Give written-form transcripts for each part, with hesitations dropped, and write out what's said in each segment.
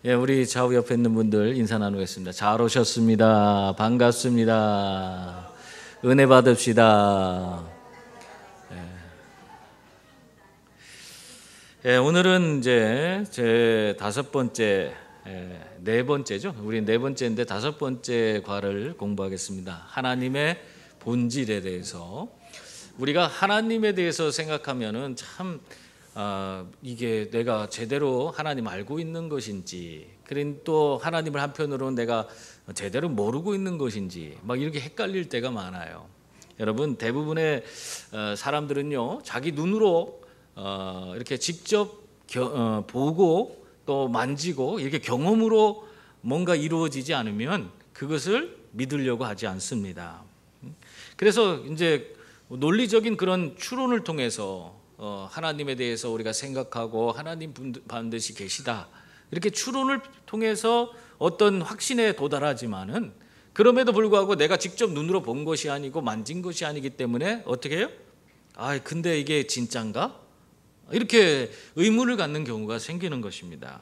예, 우리 좌우 옆에 있는 분들 인사 나누겠습니다. 잘 오셨습니다. 반갑습니다. 은혜 받읍시다. 예, 오늘은 이제 제 네 번째죠. 우리 네 번째인데 다섯 번째 과를 공부하겠습니다. 하나님의 본질에 대해서. 우리가 하나님에 대해서 생각하면은 참 이게 내가 제대로 하나님 알고 있는 것인지, 그린 또 하나님을 한편으로는 내가 제대로 모르고 있는 것인지 막 이렇게 헷갈릴 때가 많아요. 여러분, 대부분의 사람들은요, 자기 눈으로 이렇게 직접 보고 또 만지고 이렇게 경험으로 뭔가 이루어지지 않으면 그것을 믿으려고 하지 않습니다. 그래서 이제 논리적인 그런 추론을 통해서 하나님에 대해서 우리가 생각하고 하나님 반드시 계시다, 이렇게 추론을 통해서 어떤 확신에 도달하지만은, 그럼에도 불구하고 내가 직접 눈으로 본 것이 아니고 만진 것이 아니기 때문에 어떻게 해요? 근데 이게 진짠가? 이렇게 의문을 갖는 경우가 생기는 것입니다.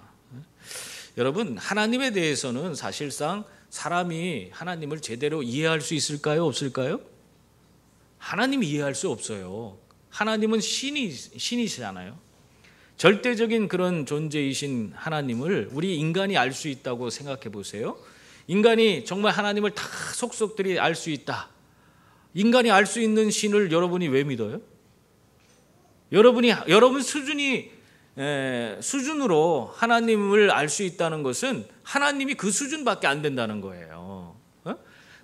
여러분, 하나님에 대해서는 사실상 사람이 하나님을 제대로 이해할 수 있을까요? 없을까요? 하나님이 이해할 수 없어요. 하나님은 신이시잖아요. 절대적인 그런 존재이신 하나님을 우리 인간이 알 수 있다고 생각해 보세요. 인간이 정말 하나님을 다 속속들이 알 수 있다. 인간이 알 수 있는 신을 여러분이 왜 믿어요? 여러분 수준으로 하나님을 알 수 있다는 것은 하나님이 그 수준밖에 안 된다는 거예요.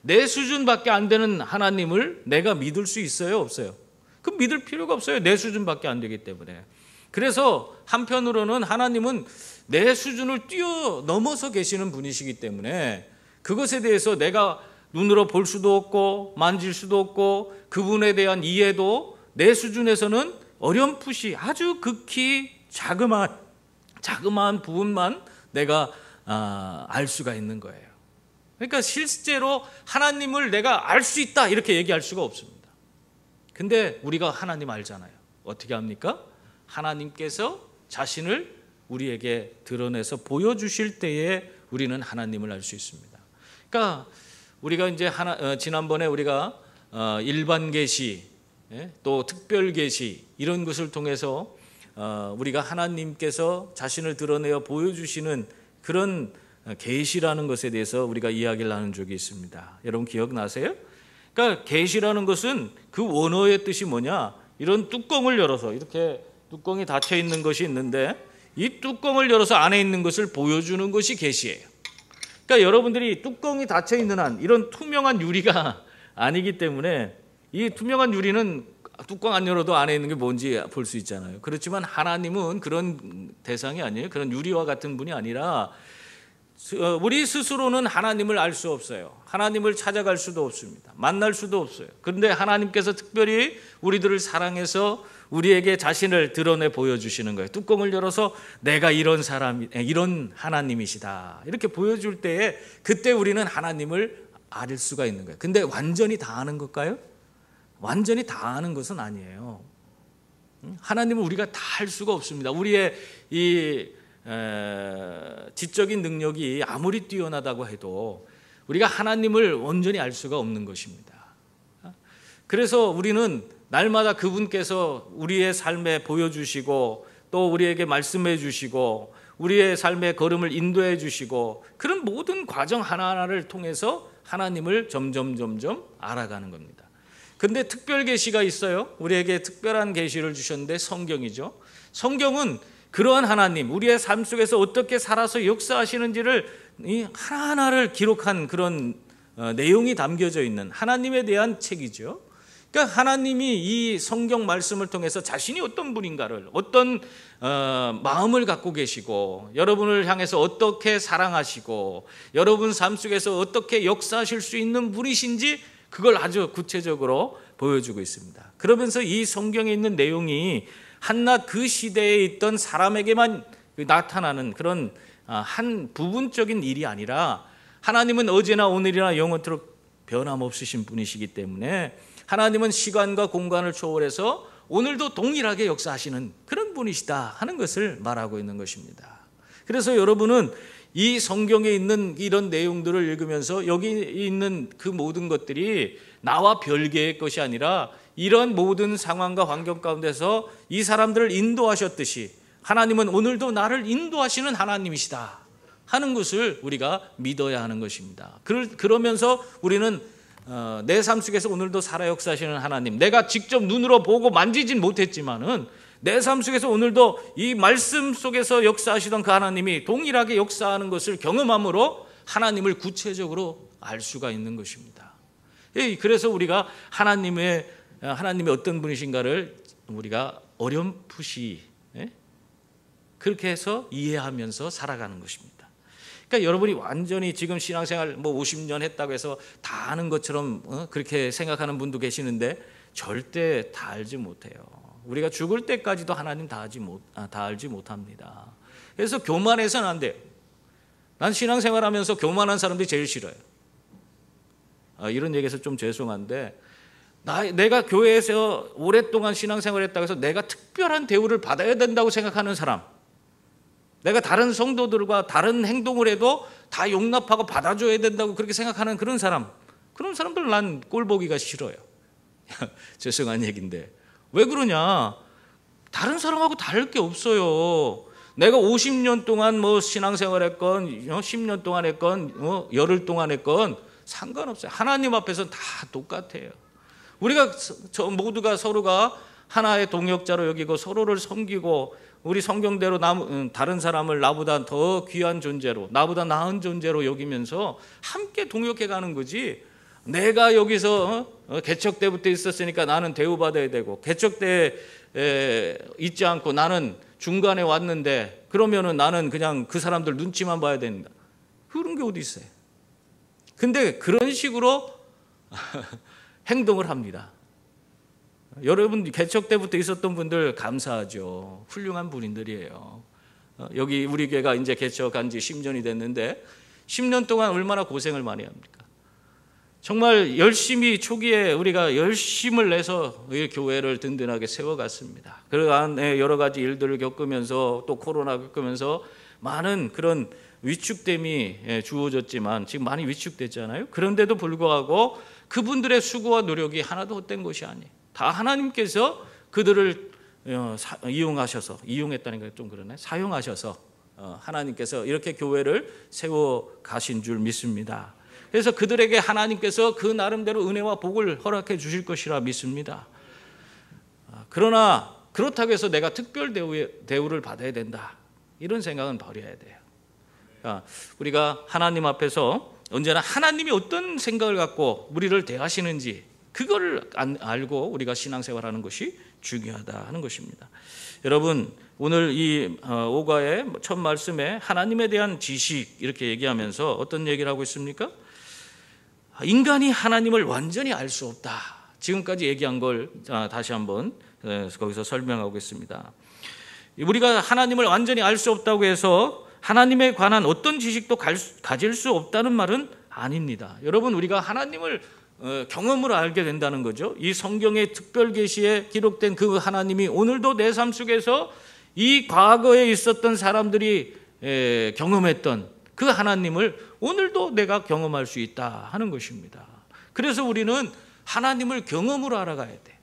내 수준밖에 안 되는 하나님을 내가 믿을 수 있어요, 없어요? 그럼 믿을 필요가 없어요. 내 수준밖에 안 되기 때문에. 그래서 한편으로는 하나님은 내 수준을 뛰어넘어서 계시는 분이시기 때문에 그것에 대해서 내가 눈으로 볼 수도 없고 만질 수도 없고 그분에 대한 이해도 내 수준에서는 어렴풋이 아주 극히 자그마한 부분만 내가 알 수가 있는 거예요. 그러니까 실제로 하나님을 내가 알 수 있다 이렇게 얘기할 수가 없습니다. 근데 우리가 하나님 알잖아요. 어떻게 합니까? 하나님께서 자신을 우리에게 드러내서 보여주실 때에 우리는 하나님을 알 수 있습니다. 그러니까 우리가 이제 지난번에 우리가 일반 계시, 또 특별 계시, 이런 것을 통해서 우리가 하나님께서 자신을 드러내어 보여주시는 그런 계시라는 것에 대해서 우리가 이야기를 나눈 적이 있습니다. 여러분 기억나세요? 그러니까 계시라는 것은 그 원어의 뜻이 뭐냐? 이런 뚜껑을 열어서, 이렇게 뚜껑이 닫혀 있는 것이 있는데 이 뚜껑을 열어서 안에 있는 것을 보여주는 것이 계시예요. 그러니까 여러분들이 뚜껑이 닫혀 있는 한 이런 투명한 유리가 아니기 때문에, 이 투명한 유리는 뚜껑 안 열어도 안에 있는 게 뭔지 볼 수 있잖아요. 그렇지만 하나님은 그런 대상이 아니에요. 그런 유리와 같은 분이 아니라 우리 스스로는 하나님을 알 수 없어요. 하나님을 찾아갈 수도 없습니다. 만날 수도 없어요. 그런데 하나님께서 특별히 우리들을 사랑해서 우리에게 자신을 드러내 보여주시는 거예요. 뚜껑을 열어서 내가 이런 사람, 이런 하나님이시다 이렇게 보여줄 때에 그때 우리는 하나님을 알 수가 있는 거예요. 근데 완전히 다 아는 걸까요? 완전히 다 아는 것은 아니에요. 하나님은 우리가 다 할 수가 없습니다. 우리의 이 지적인 능력이 아무리 뛰어나다고 해도 우리가 하나님을 온전히 알 수가 없는 것입니다. 그래서 우리는 날마다 그분께서 우리의 삶에 보여주시고 또 우리에게 말씀해 주시고 우리의 삶의 걸음을 인도해 주시고 그런 모든 과정 하나하나를 통해서 하나님을 점점 알아가는 겁니다. 그런데 특별 계시가 있어요. 우리에게 특별한 계시를 주셨는데 성경이죠. 성경은 그러한 하나님, 우리의 삶 속에서 어떻게 살아서 역사하시는지를 하나하나를 기록한 그런 내용이 담겨져 있는 하나님에 대한 책이죠. 그러니까 하나님이 이 성경 말씀을 통해서 자신이 어떤 분인가를, 어떤 마음을 갖고 계시고 여러분을 향해서 어떻게 사랑하시고 여러분 삶 속에서 어떻게 역사하실 수 있는 분이신지 그걸 아주 구체적으로 보여주고 있습니다. 그러면서 이 성경에 있는 내용이 한낱 그 시대에 있던 사람에게만 나타나는 그런 한 부분적인 일이 아니라 하나님은 어제나 오늘이나 영원토록 변함없으신 분이시기 때문에 하나님은 시간과 공간을 초월해서 오늘도 동일하게 역사하시는 그런 분이시다 하는 것을 말하고 있는 것입니다. 그래서 여러분은 이 성경에 있는 이런 내용들을 읽으면서 여기 있는 그 모든 것들이 나와 별개의 것이 아니라 이런 모든 상황과 환경 가운데서 이 사람들을 인도하셨듯이 하나님은 오늘도 나를 인도하시는 하나님이시다 하는 것을 우리가 믿어야 하는 것입니다. 그러면서 우리는 내 삶 속에서 오늘도 살아 역사하시는 하나님, 내가 직접 눈으로 보고 만지진 못했지만은 내 삶 속에서 오늘도 이 말씀 속에서 역사하시던 그 하나님이 동일하게 역사하는 것을 경험함으로 하나님을 구체적으로 알 수가 있는 것입니다. 그래서 우리가 하나님의 어떤 분이신가를 우리가 어렴풋이 그렇게 해서 이해하면서 살아가는 것입니다. 그러니까 여러분이 완전히 지금 신앙생활 50년 했다고 해서 다 아는 것처럼 그렇게 생각하는 분도 계시는데 절대 다 알지 못해요. 우리가 죽을 때까지도 하나님 다 알지 못합니다. 그래서 교만해서는 안 돼요. 난 신앙생활하면서 교만한 사람들이 제일 싫어요. 이런 얘기해서 좀 죄송한데 내가 교회에서 오랫동안 신앙생활했다고 해서 내가 특별한 대우를 받아야 된다고 생각하는 사람, 내가 다른 성도들과 다른 행동을 해도 다 용납하고 받아줘야 된다고 그렇게 생각하는 그런 사람들 난 꼴보기가 싫어요. 죄송한 얘기인데 왜 그러냐? 다른 사람하고 다를 게 없어요. 내가 50년 동안 신앙생활 했건 10년 동안 했건 열흘 동안 했건 상관없어요. 하나님 앞에서는 다 똑같아요. 우리가 모두가 서로가 하나의 동역자로 여기고 서로를 섬기고 우리 성경대로 다른 사람을 나보다 더 귀한 존재로, 나보다 나은 존재로 여기면서 함께 동역해 가는 거지. 내가 여기서 개척 때부터 있었으니까 나는 대우받아야 되고, 개척 때 있지 않고 나는 중간에 왔는데 그러면은 나는 그냥 그 사람들 눈치만 봐야 된다. 그런 게 어디 있어요? 근데 그런 식으로 행동을 합니다. 여러분 개척 때부터 있었던 분들 감사하죠. 훌륭한 분들이에요. 여기 우리 교회가 이제 개척한 지 10년이 됐는데 10년 동안 얼마나 고생을 많이 합니까? 정말 열심히 초기에 우리가 열심을 내서 이 교회를 든든하게 세워갔습니다. 그 안에 여러 가지 일들을 겪으면서 또 코로나 겪으면서 많은 그런 위축됨이 주어졌지만 지금 많이 위축됐잖아요. 그런데도 불구하고 그분들의 수고와 노력이 하나도 헛된 것이 아니에요. 다 하나님께서 그들을 이용했다는 게 좀 그러네. 사용하셔서 하나님께서 이렇게 교회를 세워 가신 줄 믿습니다. 그래서 그들에게 하나님께서 그 나름대로 은혜와 복을 허락해 주실 것이라 믿습니다. 그러나 그렇다고 해서 내가 특별 대우를 받아야 된다, 이런 생각은 버려야 돼요. 우리가 하나님 앞에서 언제나 하나님이 어떤 생각을 갖고 우리를 대하시는지 그걸 알고 우리가 신앙생활하는 것이 중요하다 하는 것입니다. 여러분, 오늘 이 오가의 첫 말씀에 하나님에 대한 지식 이렇게 얘기하면서 어떤 얘기를 하고 있습니까? 인간이 하나님을 완전히 알 수 없다. 지금까지 얘기한 걸 다시 한번 거기서 설명하고 있습니다. 우리가 하나님을 완전히 알 수 없다고 해서 하나님에 관한 어떤 지식도 가질 수 없다는 말은 아닙니다. 여러분, 우리가 하나님을 경험으로 알게 된다는 거죠. 이 성경의 특별 계시에 기록된 그 하나님이 오늘도 내 삶 속에서 이 과거에 있었던 사람들이 경험했던 그 하나님을 오늘도 내가 경험할 수 있다 하는 것입니다. 그래서 우리는 하나님을 경험으로 알아가야 돼.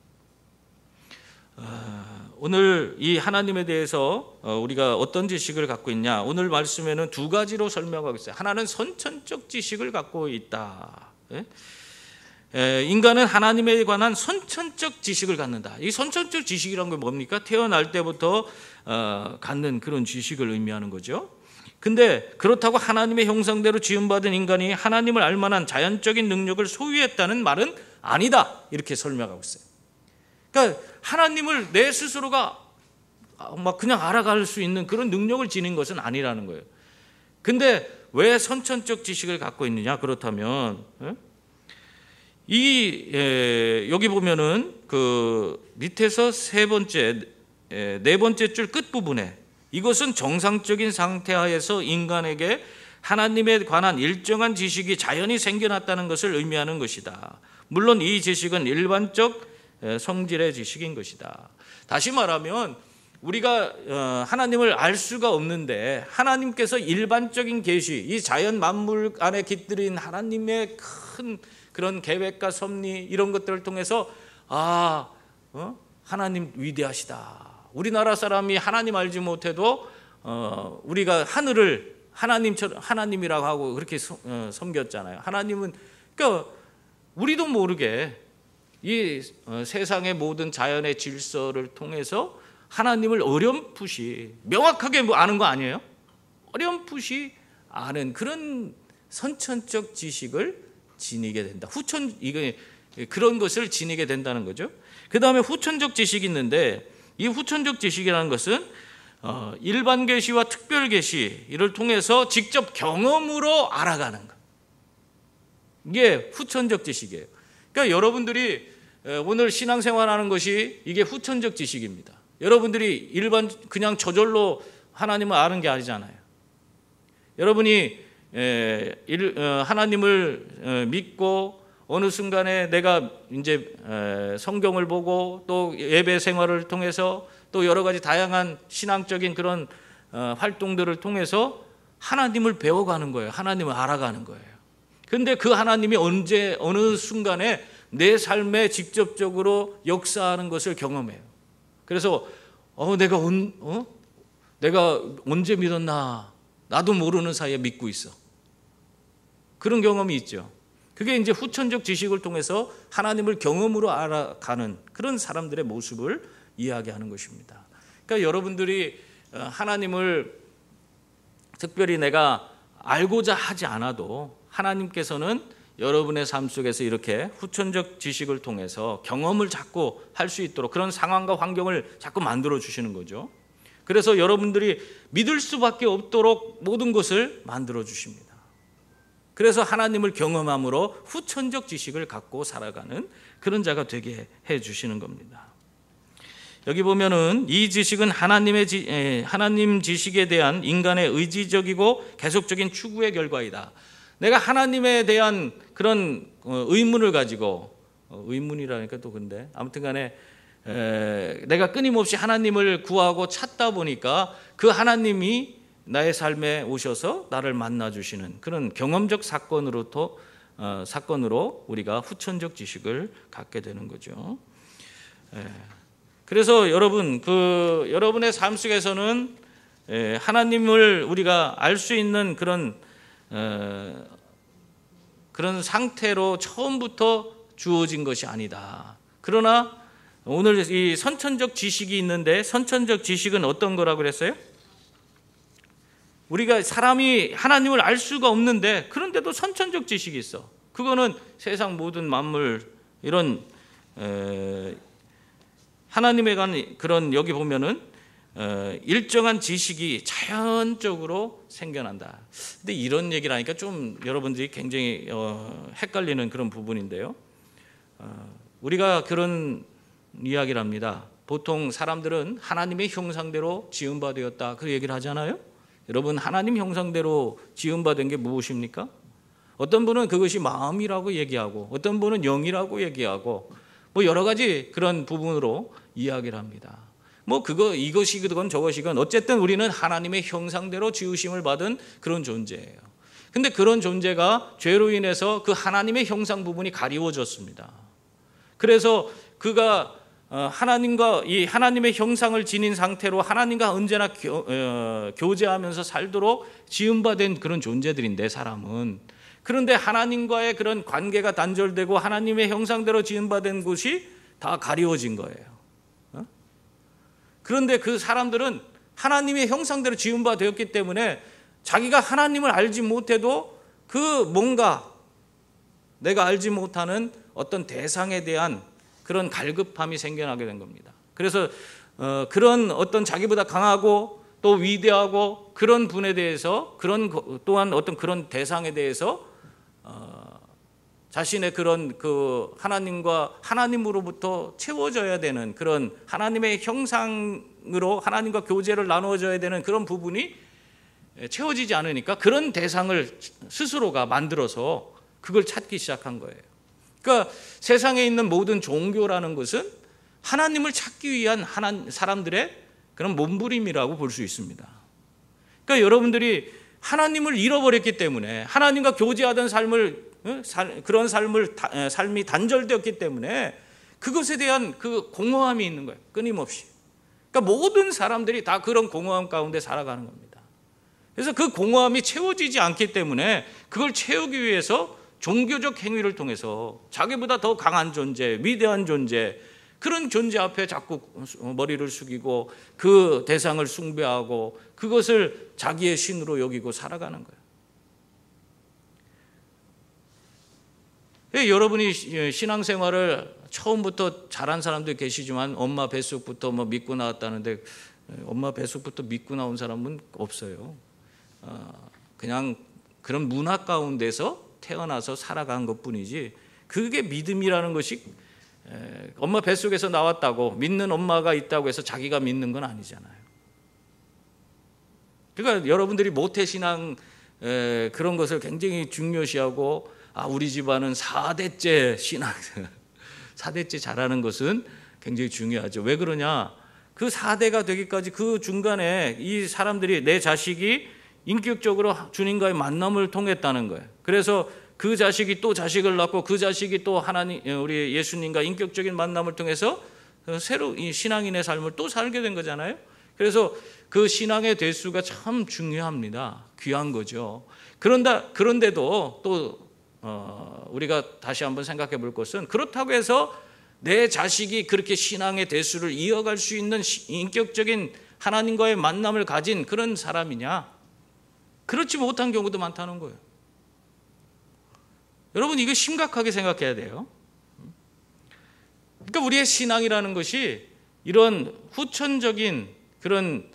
오늘 이 하나님에 대해서 우리가 어떤 지식을 갖고 있냐, 오늘 말씀에는 두 가지로 설명하고 있어요. 하나는 선천적 지식을 갖고 있다. 인간은 하나님에 관한 선천적 지식을 갖는다. 이 선천적 지식이란 건 뭡니까? 태어날 때부터 갖는 그런 지식을 의미하는 거죠. 근데 그렇다고 하나님의 형상대로 지음받은 인간이 하나님을 알 만한 자연적인 능력을 소유했다는 말은 아니다, 이렇게 설명하고 있어요. 그러니까 하나님을 내 스스로가 막 그냥 알아갈 수 있는 그런 능력을 지닌 것은 아니라는 거예요. 근데 왜 선천적 지식을 갖고 있느냐? 그렇다면 여기 보면은 그 밑에서 네 번째 줄 끝 부분에 이것은 정상적인 상태하에서 인간에게 하나님에 관한 일정한 지식이 자연히 생겨났다는 것을 의미하는 것이다. 물론 이 지식은 일반적 성질의 지식인 것이다. 다시 말하면 우리가 하나님을 알 수가 없는데 하나님께서 일반적인 계시, 이 자연 만물 안에 깃들인 하나님의 큰 그런 계획과 섭리 이런 것들을 통해서 하나님 위대하시다. 우리나라 사람이 하나님 알지 못해도 우리가 하늘을 하나님이라고 하고 그렇게 섬겼잖아요. 하나님은 그러니까 우리도 모르게 이 세상의 모든 자연의 질서를 통해서 하나님을 어렴풋이 명확하게 아는 거 아니에요? 어렴풋이 아는 그런 선천적 지식을 지니게 된다. 그런 것을 지니게 된다는 거죠. 그 다음에 후천적 지식이 있는데 이 후천적 지식이라는 것은 일반 계시와 특별 계시를 통해서 직접 경험으로 알아가는 것. 이게 후천적 지식이에요. 그러니까 여러분들이 오늘 신앙생활하는 것이 이게 후천적 지식입니다. 여러분들이 그냥 저절로 하나님을 아는 게 아니잖아요. 여러분이 하나님을 믿고 어느 순간에 내가 이제 성경을 보고 또 예배 생활을 통해서 또 여러 가지 다양한 신앙적인 그런 활동들을 통해서 하나님을 배워가는 거예요. 하나님을 알아가는 거예요. 그런데 그 하나님이 어느 순간에 내 삶에 직접적으로 역사하는 것을 경험해요. 그래서 내가 언제 믿었나 나도 모르는 사이에 믿고 있어. 그런 경험이 있죠. 그게 이제 후천적 지식을 통해서 하나님을 경험으로 알아가는 그런 사람들의 모습을 이야기하는 것입니다. 그러니까 여러분들이 하나님을 특별히 내가 알고자 하지 않아도 하나님께서는 여러분의 삶 속에서 이렇게 후천적 지식을 통해서 경험을 자꾸 할 수 있도록 그런 상황과 환경을 자꾸 만들어 주시는 거죠. 그래서 여러분들이 믿을 수밖에 없도록 모든 것을 만들어 주십니다. 그래서 하나님을 경험함으로 후천적 지식을 갖고 살아가는 그런 자가 되게 해 주시는 겁니다. 여기 보면은 이 지식은 하나님 지식에 대한 인간의 의지적이고 계속적인 추구의 결과이다. 내가 하나님에 대한 그런 의문을 가지고 의문이라니까 또 근데 아무튼 간에 내가 끊임없이 하나님을 구하고 찾다 보니까 그 하나님이 나의 삶에 오셔서 나를 만나주시는 그런 경험적 사건으로 우리가 후천적 지식을 갖게 되는 거죠. 그래서 여러분의 삶 속에서는 하나님을 우리가 알 수 있는 그런 상태로 처음부터 주어진 것이 아니다. 그러나 오늘 이 선천적 지식이 있는데 선천적 지식은 어떤 거라고 그랬어요? 우리가 사람이 하나님을 알 수가 없는데 그런데도 선천적 지식이 있어. 그거는 세상 모든 만물 이런 하나님에 관한 그런 여기 보면은 일정한 지식이 자연적으로 생겨난다. 근데 이런 얘기를 하니까 좀 여러분들이 굉장히 헷갈리는 그런 부분인데요. 우리가 그런 이야기를 합니다. 보통 사람들은 하나님의 형상대로 지음바 되었다. 그 얘기를 하잖아요. 여러분 하나님 형상대로 지음받은 게 무엇입니까? 어떤 분은 그것이 마음이라고 얘기하고 어떤 분은 영이라고 얘기하고 뭐 여러 가지 그런 부분으로 이야기를 합니다. 뭐 이것이건 저것이건 어쨌든 우리는 하나님의 형상대로 지으심을 받은 그런 존재예요. 근데 그런 존재가 죄로 인해서 그 하나님의 형상 부분이 가리워졌습니다. 그래서 그가 하나님과 이 하나님의 형상을 지닌 상태로 하나님과 언제나 교제하면서 살도록 지음받은 그런 존재들인데 사람은 그런데 하나님과의 그런 관계가 단절되고 하나님의 형상대로 지음받은 곳이 다 가리워진 거예요. 그런데 그 사람들은 하나님의 형상대로 지음받았기 때문에 자기가 하나님을 알지 못해도 그 뭔가 내가 알지 못하는 어떤 대상에 대한 그런 갈급함이 생겨나게 된 겁니다. 그래서 그런 어떤 자기보다 강하고 또 위대하고 그런 분에 대해서 또한 어떤 그런 대상에 대해서 자신의 그런 그 하나님으로부터 채워져야 되는 그런 하나님의 형상으로 하나님과 교제를 나누어져야 되는 그런 부분이 채워지지 않으니까 그런 대상을 스스로가 만들어서 그걸 찾기 시작한 거예요. 그러니까 세상에 있는 모든 종교라는 것은 하나님을 찾기 위한 사람들의 그런 몸부림이라고 볼 수 있습니다. 그러니까 여러분들이 하나님을 잃어버렸기 때문에, 하나님과 교제하던 그런 삶이 단절되었기 때문에 그것에 대한 그 공허함이 있는 거예요. 끊임없이. 그러니까 모든 사람들이 다 그런 공허함 가운데 살아가는 겁니다. 그래서 그 공허함이 채워지지 않기 때문에 그걸 채우기 위해서 종교적 행위를 통해서 자기보다 더 강한 존재, 위대한 존재, 그런 존재 앞에 자꾸 머리를 숙이고 그 대상을 숭배하고 그것을 자기의 신으로 여기고 살아가는 거예요. 여러분이 신앙생활을 처음부터 잘한 사람도 계시지만 엄마 뱃속부터 믿고 나왔다는데, 엄마 뱃속부터 믿고 나온 사람은 없어요. 그냥 그런 문화 가운데서 태어나서 살아간 것뿐이지, 그게 믿음이라는 것이 엄마 뱃속에서 나왔다고 믿는 엄마가 있다고 해서 자기가 믿는 건 아니잖아요. 그러니까 여러분들이 모태신앙 그런 것을 굉장히 중요시하고, 우리 집안은 4대째 신앙 4대째 잘하는 것은 굉장히 중요하죠. 왜 그러냐? 그 4대가 되기까지 그 중간에 이 사람들이, 내 자식이 인격적으로 주님과의 만남을 통했다는 거예요. 그래서 그 자식이 또 자식을 낳고 그 자식이 또 하나님, 우리 예수님과 인격적인 만남을 통해서 새로 이 신앙인의 삶을 또 살게 된 거잖아요. 그래서 그 신앙의 대수가 참 중요합니다. 귀한 거죠. 그런데도 또 우리가 다시 한번 생각해 볼 것은, 그렇다고 해서 내 자식이 그렇게 신앙의 대수를 이어갈 수 있는 인격적인 하나님과의 만남을 가진 그런 사람이냐? 그렇지 못한 경우도 많다는 거예요. 여러분, 이거 심각하게 생각해야 돼요. 그러니까 우리의 신앙이라는 것이 이런 후천적인 그런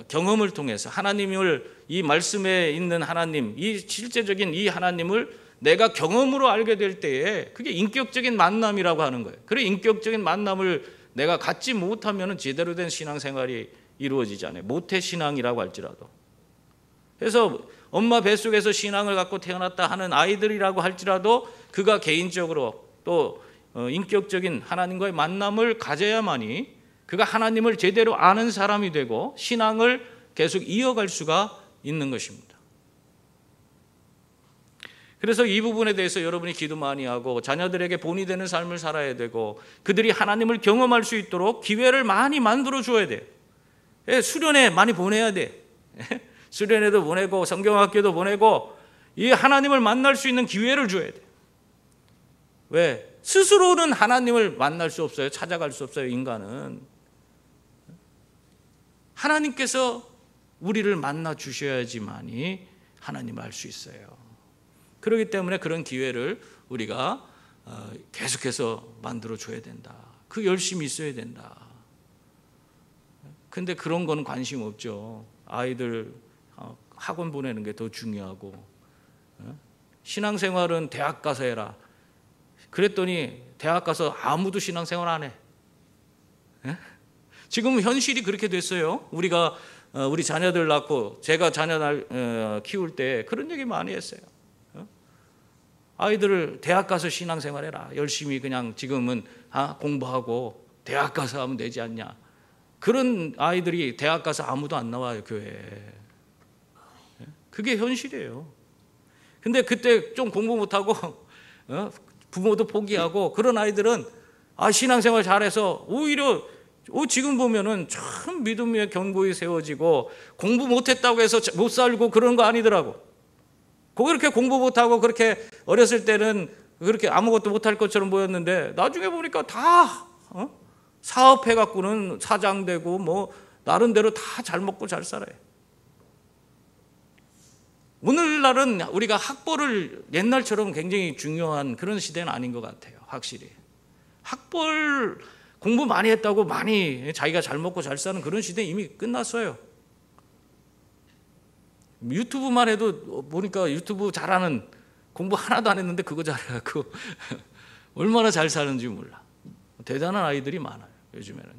경험을 통해서 하나님을, 이 말씀에 있는 하나님, 이 실제적인 이 하나님을 내가 경험으로 알게 될 때에 그게 인격적인 만남이라고 하는 거예요. 그래, 인격적인 만남을 내가 갖지 못하면 제대로 된 신앙생활이 이루어지지 않아요. 모태신앙이라고 할지라도. 그래서 엄마 뱃속에서 신앙을 갖고 태어났다 하는 아이들이라고 할지라도 그가 개인적으로 또 인격적인 하나님과의 만남을 가져야만이 그가 하나님을 제대로 아는 사람이 되고 신앙을 계속 이어갈 수가 있는 것입니다. 그래서 이 부분에 대해서 여러분이 기도 많이 하고 자녀들에게 본이 되는 삶을 살아야 되고 그들이 하나님을 경험할 수 있도록 기회를 많이 만들어 줘야 돼요. 수련회 많이 보내야 돼. 수련회도 보내고 성경학교도 보내고 이 하나님을 만날 수 있는 기회를 줘야 돼. 왜? 스스로는 하나님을 만날 수 없어요. 찾아갈 수 없어요. 인간은. 하나님께서 우리를 만나 주셔야지만이 하나님을 알 수 있어요. 그렇기 때문에 그런 기회를 우리가 계속해서 만들어 줘야 된다. 그 열심이 있어야 된다. 근데 그런 거는 관심 없죠. 아이들 학원 보내는 게 더 중요하고, 신앙생활은 대학 가서 해라. 그랬더니 대학 가서 아무도 신앙생활 안 해. 지금 현실이 그렇게 됐어요. 우리가 우리 자녀들 낳고 제가 자녀 키울 때 그런 얘기 많이 했어요. 아이들을 대학 가서 신앙생활 해라. 열심히 그냥 지금은 공부하고 대학 가서 하면 되지 않냐. 그런 아이들이 대학 가서 아무도 안 나와요, 교회에. 그게 현실이에요. 근데 그때 좀 공부 못하고 부모도 포기하고 그런 아이들은 신앙생활 잘해서 오히려 지금 보면은 참 믿음의 견고히 세워지고 공부 못했다고 해서 못 살고 그런 거 아니더라고. 그렇게 공부 못하고 그렇게 어렸을 때는 그렇게 아무것도 못할 것처럼 보였는데 나중에 보니까 다 사업해갖고는 사장 되고 뭐 나름대로 다 잘 먹고 잘 살아요. 오늘날은 우리가 학벌을 옛날처럼 굉장히 중요한 그런 시대는 아닌 것 같아요. 확실히 학벌 공부 많이 했다고 많이 자기가 잘 먹고 잘 사는 그런 시대 이미 끝났어요. 유튜브만 해도 보니까 유튜브 잘하는, 공부 하나도 안 했는데 그거 잘해갖고 얼마나 잘 사는지 몰라. 대단한 아이들이 많아요.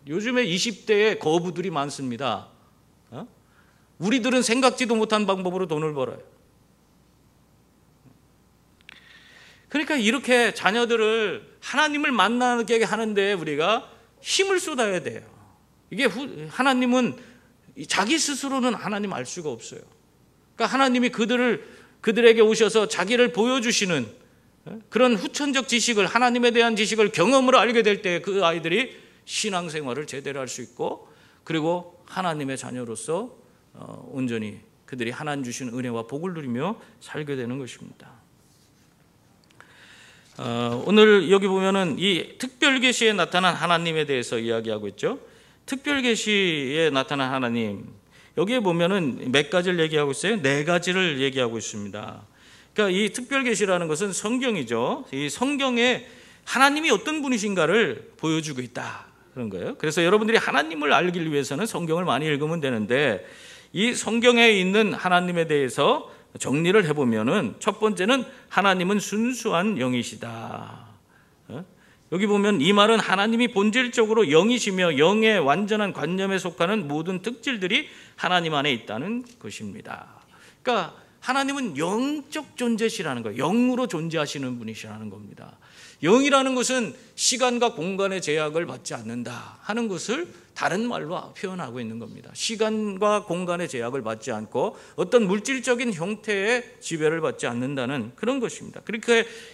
요즘에 20대에 거부들이 많습니다. 우리들은 생각지도 못한 방법으로 돈을 벌어요. 그러니까 이렇게 자녀들을 하나님을 만나게 하는데 우리가 힘을 쏟아야 돼요. 이게 하나님은 자기 스스로는 하나님 알 수가 없어요. 그러니까 하나님이 그들에게 오셔서 자기를 보여주시는 그런 후천적 지식을, 하나님에 대한 지식을 경험으로 알게 될 때 그 아이들이 신앙생활을 제대로 할 수 있고, 그리고 하나님의 자녀로서 온전히 그들이 하나님 주신 은혜와 복을 누리며 살게 되는 것입니다. 오늘 여기 보면은 이 특별계시에 나타난 하나님에 대해서 이야기하고 있죠. 특별계시에 나타난 하나님, 여기에 보면은 몇 가지를 얘기하고 있어요? 네 가지를 얘기하고 있습니다. 그러니까 이 특별계시라는 것은 성경이죠. 이 성경에 하나님이 어떤 분이신가를 보여주고 있다, 그런 거예요. 그래서 여러분들이 하나님을 알기 위해서는 성경을 많이 읽으면 되는데, 이 성경에 있는 하나님에 대해서 정리를 해보면은 첫 번째는 하나님은 순수한 영이시다. 여기 보면 이 말은 하나님이 본질적으로 영이시며 영의 완전한 관념에 속하는 모든 특질들이 하나님 안에 있다는 것입니다. 그러니까 하나님은 영적 존재시라는 거예요. 영으로 존재하시는 분이시라는 겁니다. 영이라는 것은 시간과 공간의 제약을 받지 않는다 하는 것을 다른 말로 표현하고 있는 겁니다. 시간과 공간의 제약을 받지 않고 어떤 물질적인 형태의 지배를 받지 않는다는 그런 것입니다.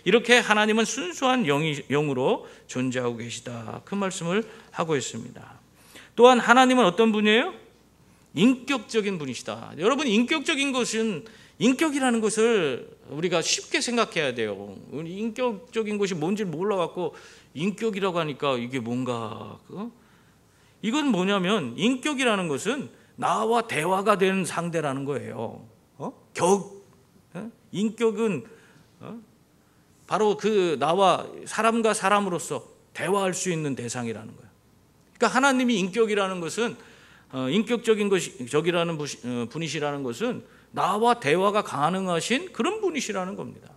이렇게 하나님은 순수한 영으로 존재하고 계시다, 그 말씀을 하고 있습니다. 또한 하나님은 어떤 분이에요? 인격적인 분이시다. 여러분, 인격이라는 것을 우리가 쉽게 생각해야 돼요. 인격적인 것이 뭔지 몰라갖고 인격이라고 하니까 이게 뭔가, 이건 뭐냐면 인격이라는 것은 나와 대화가 되는 상대라는 거예요. 인격은 바로 그 나와 사람과 사람으로서 대화할 수 있는 대상이라는 거예요. 그러니까 하나님이 인격이라는 것은 인격적인 적이라는 분이시라는 것은 나와 대화가 가능하신 그런 분이시라는 겁니다.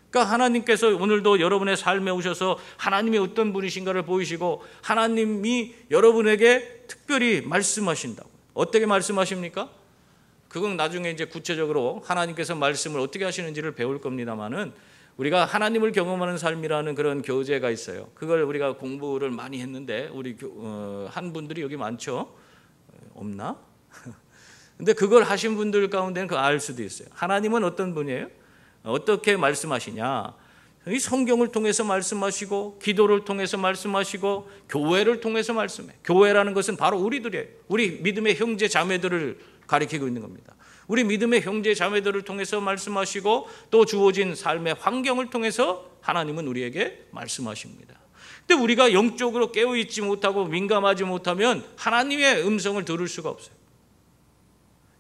그러니까 하나님께서 오늘도 여러분의 삶에 오셔서 하나님이 어떤 분이신가를 보이시고 하나님이 여러분에게 특별히 말씀하신다고. 어떻게 말씀하십니까? 그건 나중에 이제 구체적으로 하나님께서 말씀을 어떻게 하시는지를 배울 겁니다만은, 우리가 하나님을 경험하는 삶이라는 그런 교재가 있어요. 그걸 우리가 공부를 많이 했는데 우리 한 분들이 여기 많죠? 없나? 근데 그걸 하신 분들 가운데는 그거 알 수도 있어요. 하나님은 어떤 분이에요? 어떻게 말씀하시냐? 이 성경을 통해서 말씀하시고, 기도를 통해서 말씀하시고, 교회를 통해서 말씀해. 교회라는 것은 바로 우리들이에요. 우리 믿음의 형제 자매들을 가리키고 있는 겁니다. 우리 믿음의 형제 자매들을 통해서 말씀하시고, 또 주어진 삶의 환경을 통해서 하나님은 우리에게 말씀하십니다. 근데 우리가 영적으로 깨어있지 못하고 민감하지 못하면 하나님의 음성을 들을 수가 없어요.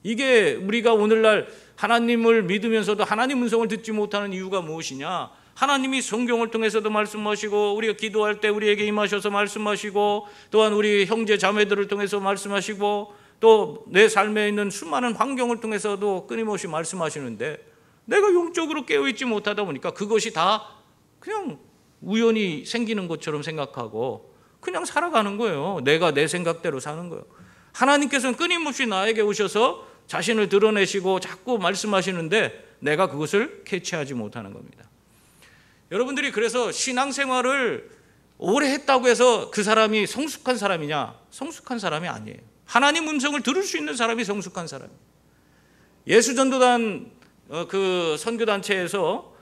이게 우리가 오늘날 하나님을 믿으면서도 하나님 음성을 듣지 못하는 이유가 무엇이냐? 하나님이 성경을 통해서도 말씀하시고, 우리가 기도할 때 우리에게 임하셔서 말씀하시고, 또한 우리 형제 자매들을 통해서 말씀하시고, 또 내 삶에 있는 수많은 환경을 통해서도 끊임없이 말씀하시는데, 내가 영적으로 깨어있지 못하다 보니까 그것이 다 그냥 우연히 생기는 것처럼 생각하고 그냥 살아가는 거예요. 내가 내 생각대로 사는 거예요. 하나님께서는 끊임없이 나에게 오셔서 자신을 드러내시고 자꾸 말씀하시는데 내가 그것을 캐치하지 못하는 겁니다. 여러분들이 그래서 신앙생활을 오래 했다고 해서 그 사람이 성숙한 사람이냐? 성숙한 사람이 아니에요. 하나님 음성을 들을 수 있는 사람이 성숙한 사람이에요. 예수전도단 그 선교단체에서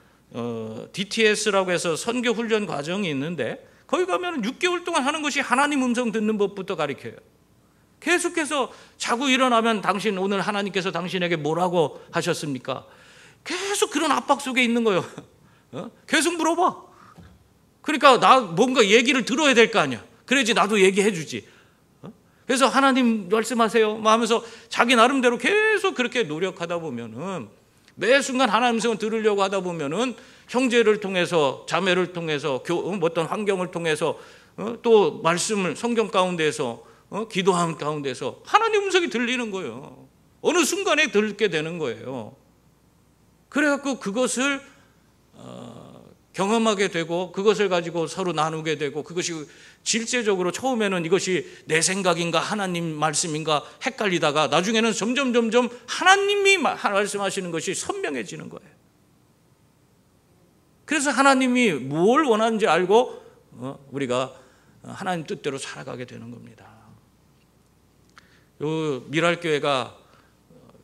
DTS라고 해서 선교훈련 과정이 있는데, 거기 가면 6개월 동안 하는 것이 하나님 음성 듣는 법부터 가르쳐요. 계속해서 자고 일어나면 당신 오늘 하나님께서 당신에게 뭐라고 하셨습니까? 계속 그런 압박 속에 있는 거예요. 계속 물어봐. 그러니까 나 뭔가 얘기를 들어야 될 거 아니야. 그래야지 나도 얘기해 주지. 그래서 하나님 말씀하세요 하면서 자기 나름대로 계속 그렇게 노력하다 보면은, 매 순간 하나님 음성을 들으려고 하다 보면은 형제를 통해서, 자매를 통해서, 어떤 환경을 통해서, 또 말씀을 성경 가운데에서, 기도하는 가운데서 하나님 음성이 들리는 거예요. 어느 순간에 듣게 되는 거예요. 그래갖고 그것을 경험하게 되고, 그것을 가지고 서로 나누게 되고, 그것이 실제적으로 처음에는 이것이 내 생각인가 하나님 말씀인가 헷갈리다가 나중에는 점점 하나님이 말씀하시는 것이 선명해지는 거예요. 그래서 하나님이 뭘 원하는지 알고 우리가 하나님 뜻대로 살아가게 되는 겁니다. 요 미랄교회가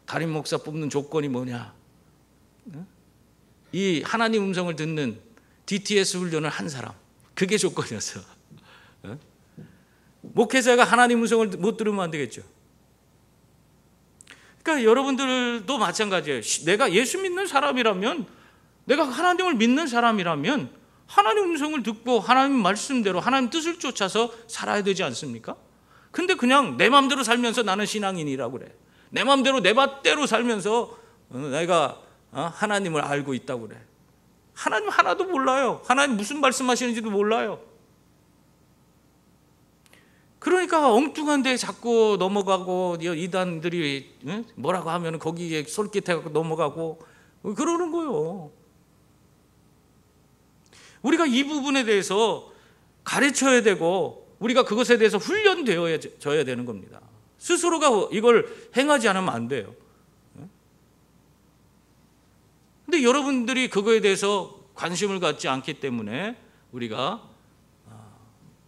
담임 목사 뽑는 조건이 뭐냐? 이 하나님 음성을 듣는 DTS 훈련을 한 사람, 그게 조건이었어. 목회자가 하나님 음성을 못 들으면 안 되겠죠. 그러니까 여러분들도 마찬가지예요. 내가 예수 믿는 사람이라면, 내가 하나님을 믿는 사람이라면 하나님 음성을 듣고 하나님 말씀대로 하나님 뜻을 쫓아서 살아야 되지 않습니까? 근데 그냥 내 마음대로 살면서 나는 신앙인이라고 그래. 내 마음대로 내 맛대로 살면서 내가 하나님을 알고 있다고 그래. 하나님 하나도 몰라요. 하나님 무슨 말씀하시는지도 몰라요. 그러니까 엉뚱한 데 자꾸 넘어가고, 이단들이 뭐라고 하면 거기에 솔깃해갖고 넘어가고 그러는 거예요. 우리가 이 부분에 대해서 가르쳐야 되고, 우리가 그것에 대해서 훈련되어져야 되는 겁니다. 스스로가 이걸 행하지 않으면 안 돼요. 근데 여러분들이 그거에 대해서 관심을 갖지 않기 때문에 우리가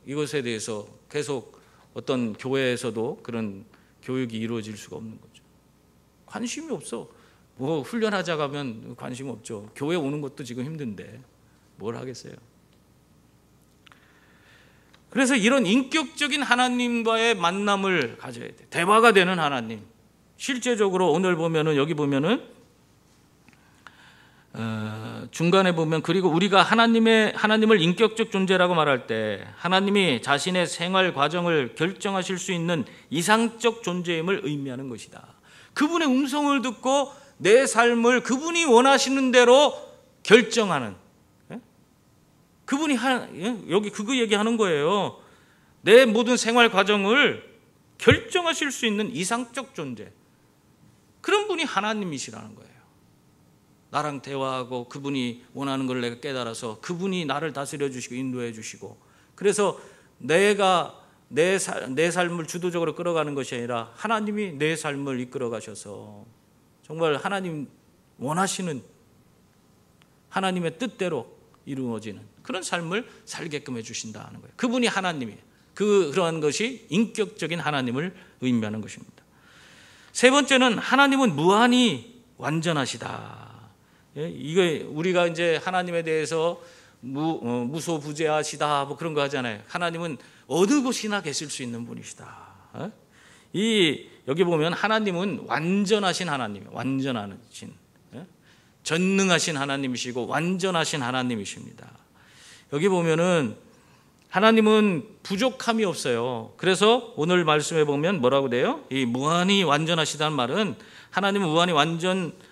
이것에 대해서 계속 어떤 교회에서도 그런 교육이 이루어질 수가 없는 거죠. 관심이 없어. 뭐 훈련하자고 하면 관심 없죠. 교회 오는 것도 지금 힘든데 뭘 하겠어요. 그래서 이런 인격적인 하나님과의 만남을 가져야 돼. 대화가 되는 하나님. 실제적으로 오늘 보면은, 여기 보면은 중간에 보면, 그리고 우리가 하나님을 인격적 존재라고 말할 때 하나님이 자신의 생활 과정을 결정하실 수 있는 이상적 존재임을 의미하는 것이다. 그분의 음성을 듣고 내 삶을 그분이 원하시는 대로 결정하는, 그분이 여기 그거 얘기하는 거예요. 내 모든 생활 과정을 결정하실 수 있는 이상적 존재, 그런 분이 하나님이시라는 거예요. 나랑 대화하고 그분이 원하는 걸 내가 깨달아서 그분이 나를 다스려 주시고 인도해 주시고, 그래서 내가 내 삶을 주도적으로 끌어가는 것이 아니라 하나님이 내 삶을 이끌어 가셔서 정말 하나님 원하시는 하나님의 뜻대로 이루어지는 그런 삶을 살게끔 해주신다는 거예요. 그분이 하나님이에요. 그러한 것이 인격적인 하나님을 의미하는 것입니다. 세 번째는 하나님은 무한히 완전하시다. 이거 우리가 이제 하나님에 대해서 무소부재하시다 뭐 그런 거 하잖아요. 하나님은 어느 곳이나 계실 수 있는 분이시다. 여기 보면 하나님은 완전하신 하나님이에요. 완전하신, 전능하신 하나님이시고 완전하신 하나님이십니다. 여기 보면은 하나님은 부족함이 없어요. 그래서 오늘 말씀에 보면 뭐라고 돼요? 이 무한히 완전하시다는 말은 하나님은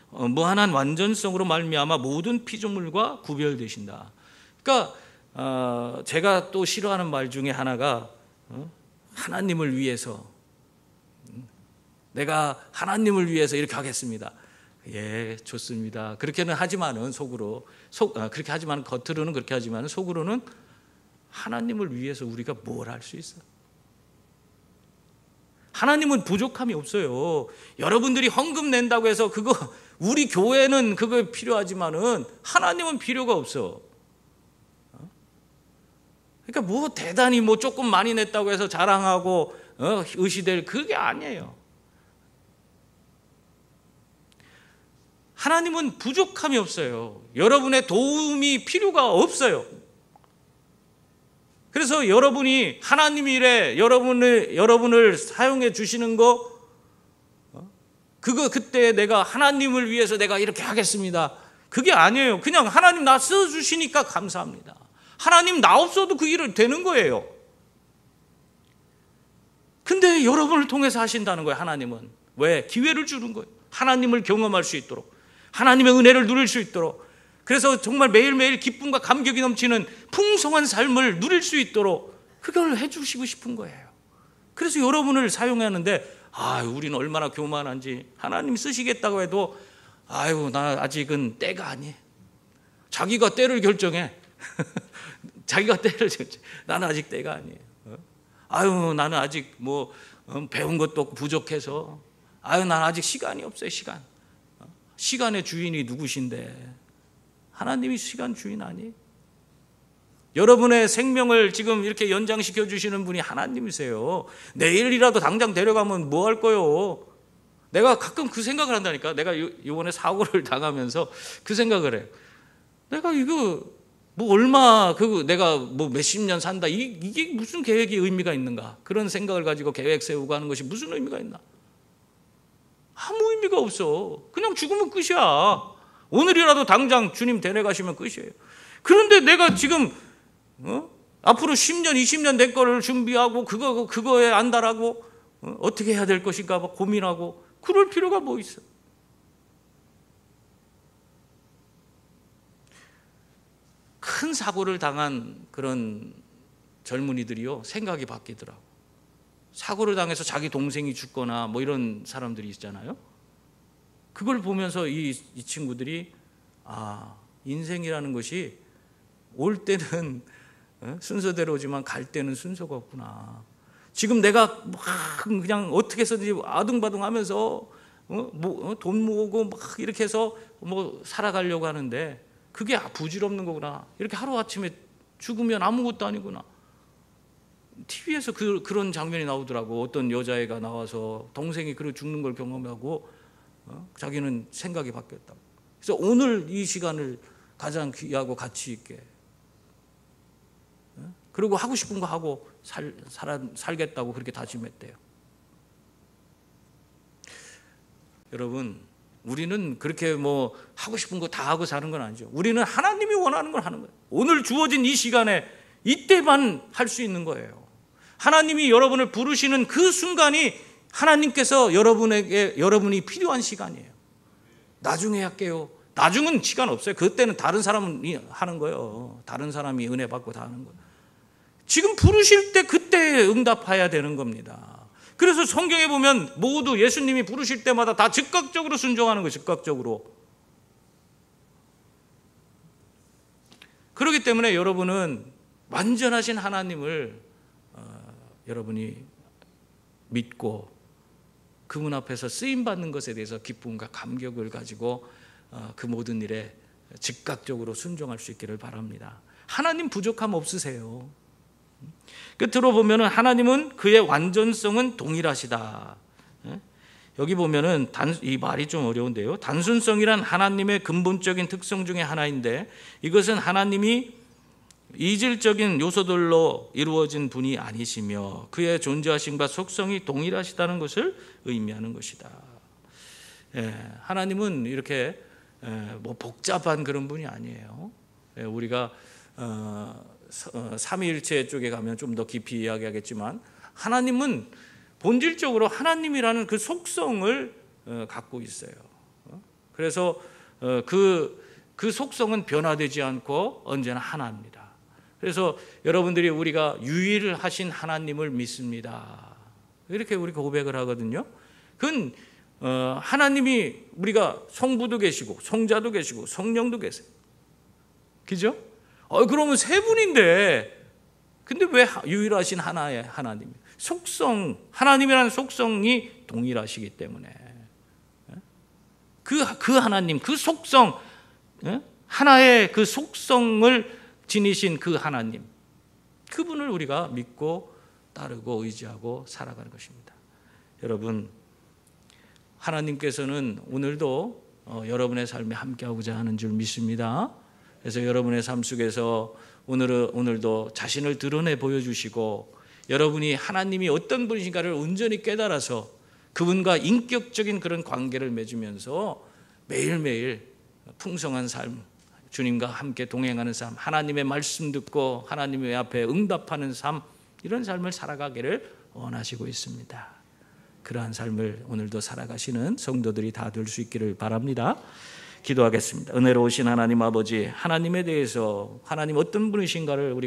무한한 완전성으로 말미암아 모든 피조물과 구별되신다. 그러니까 제가 또 싫어하는 말 중에 하나가 하나님을 위해서, 내가 하나님을 위해서 이렇게 하겠습니다. 예, 좋습니다. 그렇게는 하지만은 그렇게 하지만 겉으로는 그렇게 하지만 속으로는 하나님을 위해서 우리가 뭘 할 수 있어? 하나님은 부족함이 없어요. 여러분들이 헌금 낸다고 해서 그거 우리 교회는 그거 필요하지만은 하나님은 필요가 없어. 그러니까 뭐 대단히 뭐 조금 많이 냈다고 해서 자랑하고 의시될 그게 아니에요. 하나님은 부족함이 없어요. 여러분의 도움이 필요가 없어요. 그래서 여러분이 하나님 일에 여러분을 사용해 주시는 거, 그때 내가 하나님을 위해서 내가 이렇게 하겠습니다, 그게 아니에요. 그냥 하나님 나 써주시니까 감사합니다. 하나님 나 없어도 그 일을 되는 거예요. 근데 여러분을 통해서 하신다는 거예요. 하나님은 왜? 기회를 주는 거예요. 하나님을 경험할 수 있도록, 하나님의 은혜를 누릴 수 있도록, 그래서 정말 매일매일 기쁨과 감격이 넘치는 풍성한 삶을 누릴 수 있도록 그걸 해주시고 싶은 거예요. 그래서 여러분을 사용하는데, 우리는 얼마나 교만한지, 하나님 쓰시겠다고 해도 나 아직은 때가 아니에요. 자기가 때를 결정해. 자기가 때를 결정해. 나는 아직 때가 아니에요. 나는 아직 배운 것도 부족해서, 나는 아직 시간이 없어요. 시간의 주인이 누구신데? 하나님이 시간 주인 아니에요? 여러분의 생명을 지금 이렇게 연장시켜 주시는 분이 하나님이세요. 내일이라도 당장 데려가면 뭐 할 거요? 내가 가끔 그 생각을 한다니까. 내가 이번에 사고를 당하면서 그 생각을 해요. 내가 이거 뭐 얼마 내가 뭐 몇십 년 산다, 이게 무슨 계획이 의미가 있는가? 그런 생각을 가지고 계획 세우고 하는 것이 무슨 의미가 있나? 아무 의미가 없어. 그냥 죽으면 끝이야. 오늘이라도 당장 주님 데려가시면 끝이에요. 그런데 내가 지금 앞으로 10년 20년 된 거를 준비하고 그거에 안달하고 어떻게 해야 될 것인가 막 고민하고 그럴 필요가 뭐 있어? 큰 사고를 당한 그런 젊은이들이요, 생각이 바뀌더라고. 사고를 당해서 자기 동생이 죽거나 뭐 이런 사람들이 있잖아요. 그걸 보면서 이 친구들이 인생이라는 것이 올 때는 순서대로 오지만 갈 때는 순서가 없구나. 지금 내가 막 그냥 어떻게 해서든지 아둥바둥하면서 돈 모으고 막 이렇게 해서 뭐 살아가려고 하는데 그게 부질없는 거구나. 이렇게 하루아침에 죽으면 아무것도 아니구나. TV에서 그런 장면이 나오더라고. 어떤 여자애가 나와서 동생이 그렇게 죽는 걸 경험하고 자기는 생각이 바뀌었다고. 그래서 오늘 이 시간을 가장 귀하고 가치 있게, 그리고 하고 싶은 거 하고 살겠다고 그렇게 다짐했대요. 여러분, 우리는 그렇게 뭐 하고 싶은 거 다 하고 사는 건 아니죠. 우리는 하나님이 원하는 걸 하는 거예요. 오늘 주어진 이 시간에 이때만 할 수 있는 거예요. 하나님이 여러분을 부르시는 그 순간이 하나님께서 여러분이 필요한 시간이에요. 나중에 할게요. 나중은 시간 없어요. 그때는 다른 사람이 하는 거예요. 다른 사람이 은혜 받고 다 하는 거예요. 지금 부르실 때 그때 응답해야 되는 겁니다. 그래서 성경에 보면 모두 예수님이 부르실 때마다 다 즉각적으로 순종하는 거예요. 즉각적으로. 그렇기 때문에 여러분은 완전하신 하나님을 여러분이 믿고 그분 앞에서 쓰임받는 것에 대해서 기쁨과 감격을 가지고 그 모든 일에 즉각적으로 순종할 수 있기를 바랍니다. 하나님 부족함 없으세요. 끝으로 보면 하나님은 그의 완전성은 동일하시다. 여기 보면은 이 말이 좀 어려운데요. 단순성이란 하나님의 근본적인 특성 중에 하나인데 이것은 하나님이 이질적인 요소들로 이루어진 분이 아니시며 그의 존재하심과 속성이 동일하시다는 것을 의미하는 것이다. 하나님은 이렇게 뭐 복잡한 그런 분이 아니에요. 우리가 삼위일체 쪽에 가면 좀 더 깊이 이야기하겠지만 하나님은 본질적으로 하나님이라는 그 속성을 갖고 있어요. 그래서 그 속성은 변화되지 않고 언제나 하나입니다. 그래서 여러분들이 우리가 유일하신 하나님을 믿습니다. 이렇게 우리 고백을 하거든요. 그건 하나님이 우리가 성부도 계시고 성자도 계시고 성령도 계세요. 그죠? 그러면 세 분인데 근데 왜 유일하신 하나의 하나님? 속성, 하나님이라는 속성이 동일하시기 때문에 그 하나님, 그 속성, 하나의 그 속성을 지니신 그 하나님, 그분을 우리가 믿고 따르고 의지하고 살아가는 것입니다. 여러분, 하나님께서는 오늘도 여러분의 삶에 함께하고자 하는 줄 믿습니다. 그래서 여러분의 삶 속에서 오늘도 자신을 드러내 보여주시고 여러분이 하나님이 어떤 분이신가를 온전히 깨달아서 그분과 인격적인 그런 관계를 맺으면서 매일매일 풍성한 삶, 주님과 함께 동행하는 삶, 하나님의 말씀 듣고 하나님의 앞에 응답하는 삶, 이런 삶을 살아가기를 원하시고 있습니다. 그러한 삶을 오늘도 살아가시는 성도들이 다 될 수 있기를 바랍니다. 기도하겠습니다. 은혜로우신 하나님 아버지, 하나님에 대해서 하나님 어떤 분이신가를 우리가